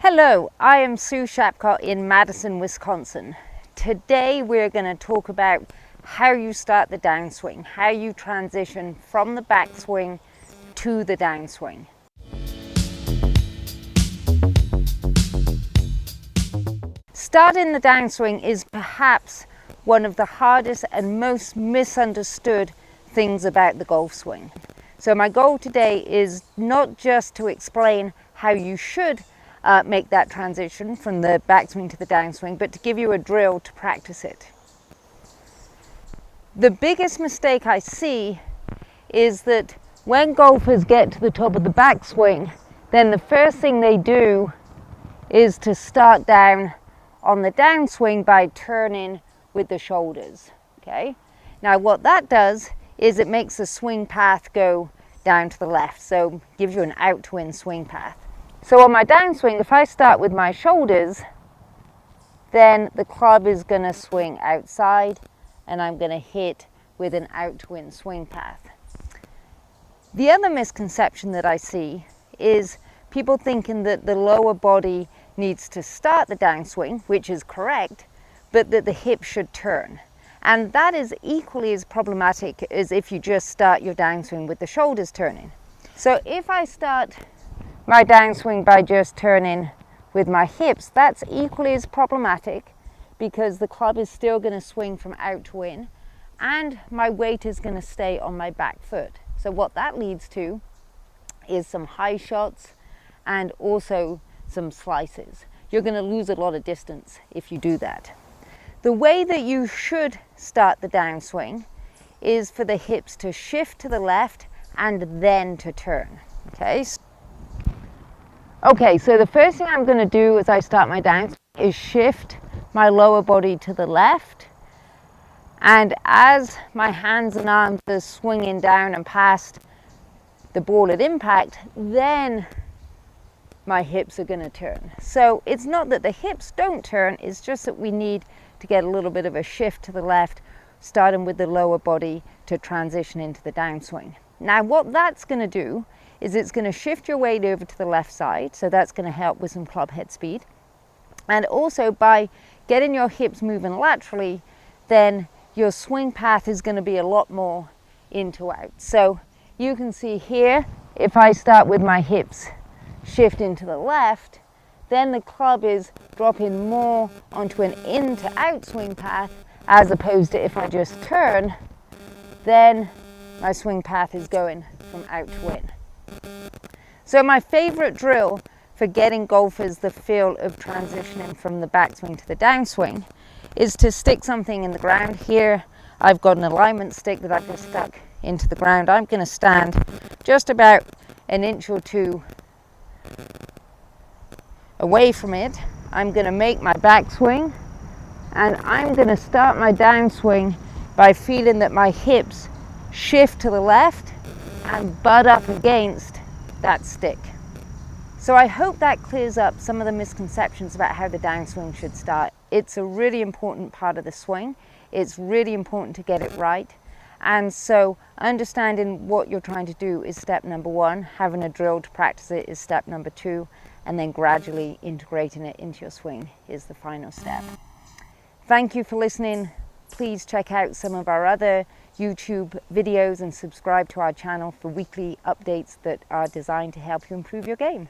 Hello, I am Sue Shapcott in Madison, Wisconsin. Today we're going to talk about how you start the downswing, how you transition from the backswing to the downswing. Starting the downswing is perhaps one of the hardest and most misunderstood things about the golf swing. So my goal today is not just to explain how you should make that transition from the backswing to the downswing, but to give you a drill to practice it. The biggest mistake I see is that when golfers get to the top of the backswing, then the first thing they do is to start down on the downswing by turning with the shoulders. Okay. Now what that does is it makes the swing path go down to the left, so gives you an out to in swing path. So on my downswing, if I start with my shoulders, then the club is going to swing outside and I'm going to hit with an out to in swing path. The other misconception that I see is people thinking that the lower body needs to start the downswing, which is correct, but that the hip should turn. And that is equally as problematic as if you just start your downswing with the shoulders turning. So if I start my downswing by just turning with my hips, that's equally as problematic because the club is still going to swing from out to in and my weight is going to stay on my back foot. So what that leads to is some high shots and also some slices. You're going to lose a lot of distance if you do that. The way that you should start the downswing is for the hips to shift to the left and then to turn. Okay, so the first thing I'm going to do as I start my downswing is shift my lower body to the left. And as my hands and arms are swinging down and past the ball at impact, then my hips are going to turn. So it's not that the hips don't turn, it's just that we need to get a little bit of a shift to the left, starting with the lower body to transition into the downswing. Now what that's going to do is it's going to shift your weight over to the left side, so that's going to help with some club head speed. And also by getting your hips moving laterally, then your swing path is going to be a lot more in to out. So you can see here, if I start with my hips shifting to the left, then the club is dropping more onto an in to out swing path, as opposed to if I just turn, then my swing path is going from out to in. So my favorite drill for getting golfers the feel of transitioning from the backswing to the downswing is to stick something in the ground. Here I've got an alignment stick that I've just stuck into the ground. I'm going to stand just about an inch or two away from it. I'm going to make my backswing and I'm going to start my downswing by feeling that my hips shift to the left and butt up against that stick. So I hope that clears up some of the misconceptions about how the downswing should start. It's a really important part of the swing. It's really important to get it right. And so understanding what you're trying to do is step number one. Having a drill to practice it is step number two. And then gradually integrating it into your swing is the final step. Thank you for listening. Please check out some of our other YouTube videos and subscribe to our channel for weekly updates that are designed to help you improve your game.